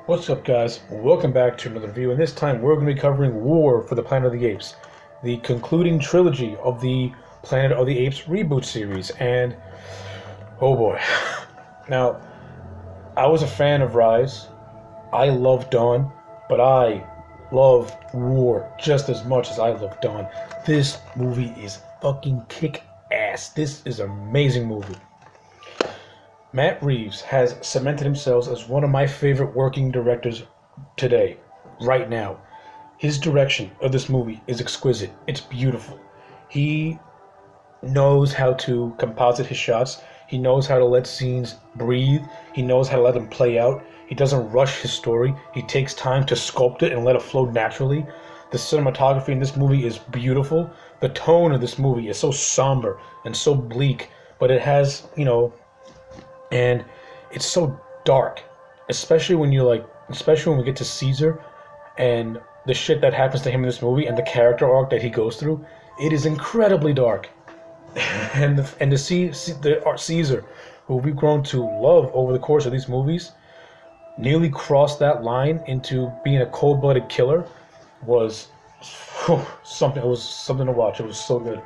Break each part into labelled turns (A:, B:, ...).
A: What's up, guys? Welcome back to another review, and this time we're going to be covering War for the Planet of the Apes, the concluding trilogy of the Planet of the Apes reboot series. And oh boy. Now, I was a fan of Rise. I love Dawn, but I love War just as much as I love Dawn. This movie is fucking kick ass. This is an amazing movie. Matt Reeves has cemented himself as one of my favorite working directors today, right now. His direction of this movie is exquisite. It's beautiful. He knows how to composite his shots. He knows how to let scenes breathe. He knows how to let them play out. He doesn't rush his story. He takes time to sculpt it and let it flow naturally. The cinematography in this movie is beautiful. The tone of this movie is so somber and so bleak, but it has, and it's so dark, especially when especially when we get to Caesar and the shit that happens to him in this movie and the character arc that he goes through. It is incredibly dark. And to see the Caesar, who we've grown to love over the course of these movies, nearly cross that line into being a cold-blooded killer was something. It was something to watch. It was so good.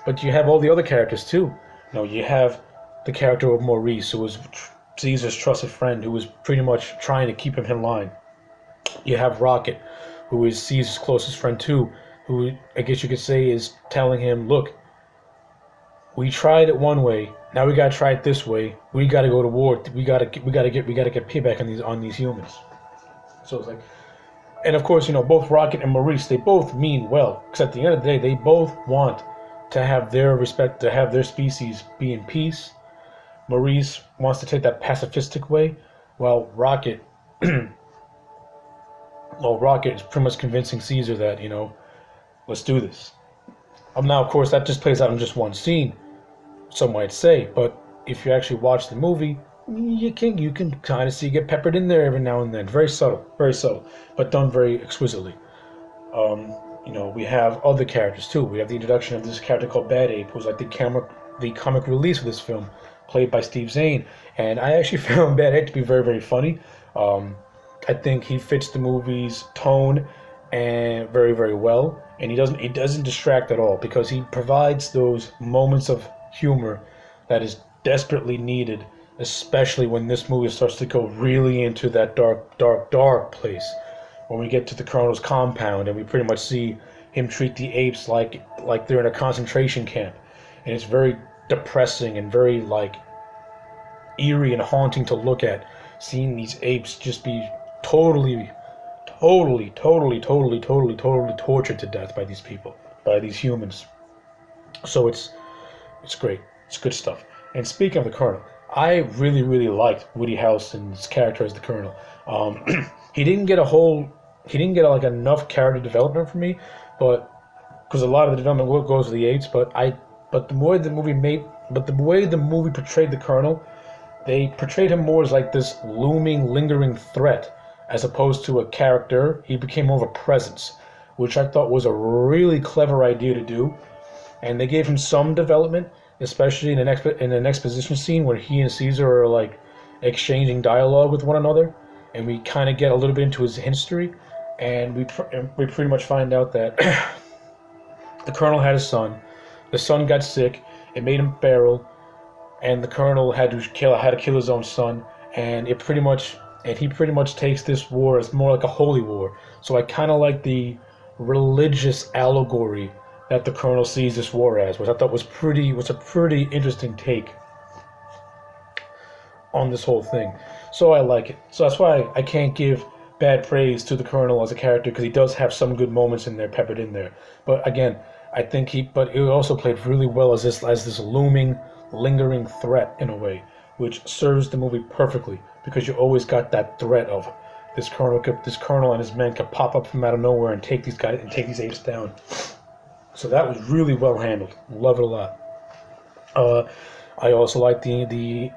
A: But you have all the other characters too. You have the character of Maurice, who was Caesar's trusted friend, who was pretty much trying to keep him in line. You have Rocket, who is Caesar's closest friend too, who I guess you could say is telling him, "Look, we tried it one way. Now we gotta try it this way. We gotta go to war. We gotta get payback on these humans." So it's like, and of course, both Rocket and Maurice, they both mean well, because at the end of the day, they both want to have their respect, to have their species be in peace. Maurice wants to take that pacifistic way, while Rocket, Rocket is pretty much convincing Caesar that, let's do this. Now, of course, that just plays out in just one scene, some might say, but if you actually watch the movie, you can kind of see it get peppered in there every now and then. Very subtle, but done very exquisitely. We have other characters too. We have the introduction of this character called Bad Ape, who's like the comic relief of this film, played by Steve Zahn. And I actually found Bad Ape to be very, very funny. I think he fits the movie's tone and very, very well. And he doesn't distract at all, because he provides those moments of humor that is desperately needed, especially when this movie starts to go really into that dark place. When we get to the Colonel's compound and we pretty much see him treat the apes like they're in a concentration camp, and it's very depressing and very eerie and haunting to look at, seeing these apes just be totally tortured to death by these people, by these humans. So it's great. It's good stuff. And speaking of the Colonel, I really, really liked Woody Harrelson's character as the Colonel. He didn't get enough character development for me, but because a lot of the development goes to the apes. But the way the movie portrayed the Colonel, they portrayed him more as like this looming, lingering threat, as opposed to a character. He became more of a presence, which I thought was a really clever idea to do. And they gave him some development, especially in an exposition scene where he and Caesar are exchanging dialogue with one another, and we kind of get a little bit into his history, and we pretty much find out that the Colonel had a son. The son got sick. It made him feral, and the Colonel had to kill his own son, and he pretty much takes this war as more like a holy war. So I kind of like the religious allegory that the Colonel sees this war as, which I thought was a pretty interesting take on this whole thing. So I like it. So that's why I can't give bad praise to the Colonel as a character, because he does have some good moments in there, peppered in there. But again, I think he also played really well as this looming, lingering threat in a way, which serves the movie perfectly, because you always got that threat of this Colonel and his men could pop up from out of nowhere and take these apes down. So that was really well handled. Love it a lot. I also like the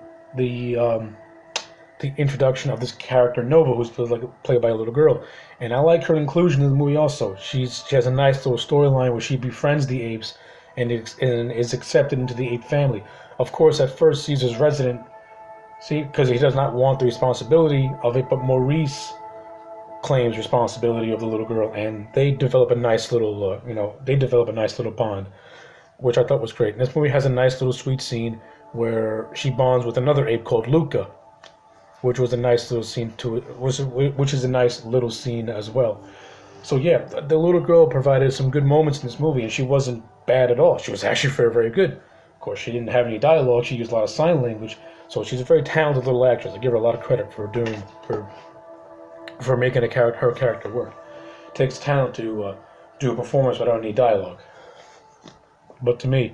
A: introduction of this character Nova, who's played by a little girl, and I like her inclusion in the movie also. She has a nice little storyline where she befriends the apes and is accepted into the ape family. Of course, at first, Caesar's resident See, because he does not want the responsibility of it, but Maurice claims responsibility of the little girl, and they develop a nice little, they develop a nice little bond, which I thought was great. And this movie has a nice little sweet scene where she bonds with another ape called Luca, which was a nice little scene to it, which is a nice little scene as well. So yeah, the little girl provided some good moments in this movie, and she wasn't bad at all. She was actually very, very good. Of course, she didn't have any dialogue. She used a lot of sign language, so she's a very talented little actress. I give her a lot of credit for making her character work. It takes talent to do a performance without any dialogue. But to me,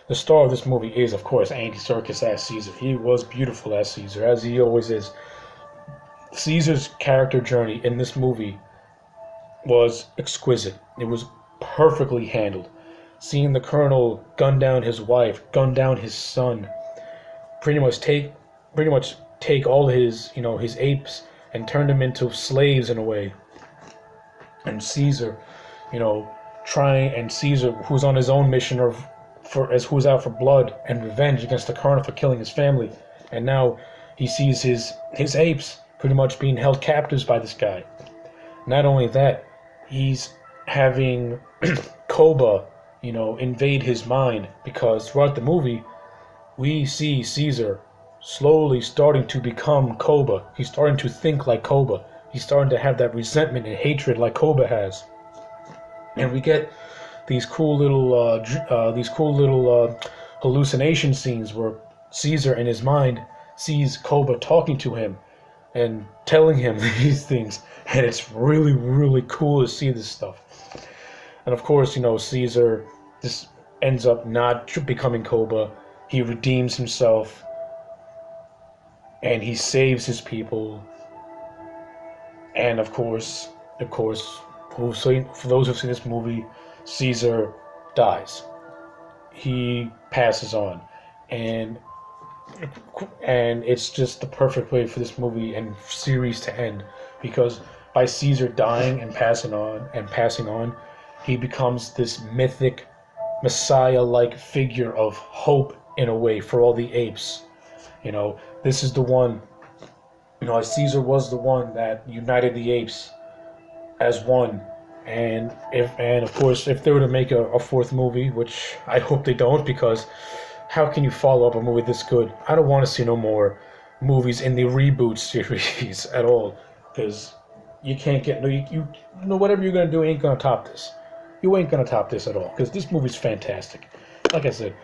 A: the star of this movie is, of course, Andy Serkis as Caesar. He was beautiful as Caesar, as he always is. Caesar's character journey in this movie was exquisite. It was perfectly handled. Seeing the colonel gun down his wife, gun down his son, pretty much take all his apes and turn them into slaves in a way. And Caesar, Caesar, who's on his own mission who's out for blood and revenge against the colonel for killing his family, and now he sees his apes pretty much being held captives by this guy. Not only that, he's having Koba, invade his mind, because throughout the movie, we see Caesar slowly starting to become Koba. He's starting to think like Koba. He's starting to have that resentment and hatred like Koba has. And we get these cool little hallucination scenes where Caesar in his mind sees Koba talking to him and telling him these things, and it's really, really cool to see this stuff. And of course, Caesar just ends up not becoming Koba. He redeems himself, and he saves his people. And of course, for those who've seen this movie, Caesar dies. He passes on, and it's just the perfect way for this movie and series to end, because by Caesar dying and passing on, he becomes this mythic, Messiah-like figure of hope in a way for all the apes. This is the one. Caesar was the one that united the apes as one. And of course, if they were to make a fourth movie, which I hope they don't, because how can you follow up a movie this good? I don't want to see no more movies in the reboot series at all, because you can't get whatever you're gonna do ain't gonna top this. You ain't gonna top this at all, because this movie's fantastic. Like I said,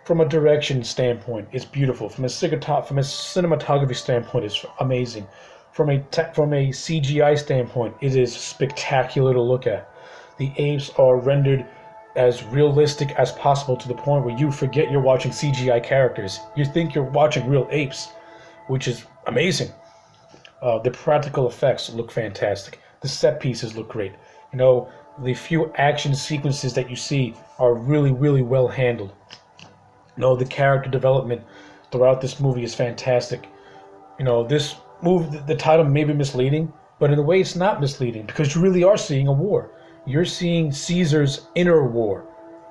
A: from a direction standpoint, it's beautiful. From a cinematography standpoint, it's amazing. From a CGI standpoint, it is spectacular to look at. The apes are rendered as realistic as possible, to the point where you forget you're watching CGI characters. You think you're watching real apes, which is amazing. The practical effects look fantastic. The set pieces look great. The few action sequences that you see are really, really well handled. The character development throughout this movie is fantastic. This movie, the title may be misleading, but in a way it's not misleading, because you really are seeing a war. You're seeing Caesar's inner war.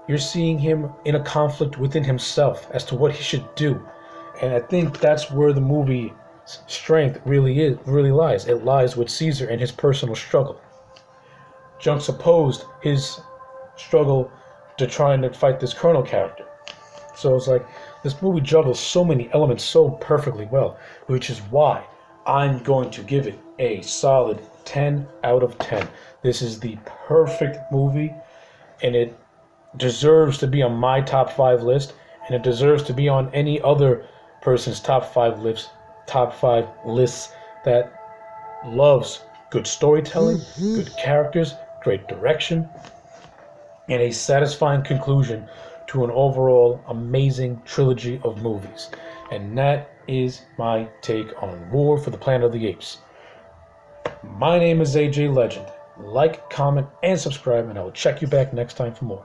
A: You're seeing him in a conflict within himself as to what he should do. And I think that's where the movie's strength really lies. It lies with Caesar and his personal struggle. Juxtaposed his struggle to trying to fight this Colonel character. So it's like, this movie juggles so many elements so perfectly well, which is why I'm going to give it a solid 10 out of 10. This is the perfect movie, and it deserves to be on my top 5 list, and it deserves to be on any other person's top 5 lists that loves good storytelling, good characters, great direction, and a satisfying conclusion to an overall amazing trilogy of movies. And that is my take on War for the Planet of the Apes. My name is AJ Legend. Like, comment, and subscribe, and I will check you back next time for more.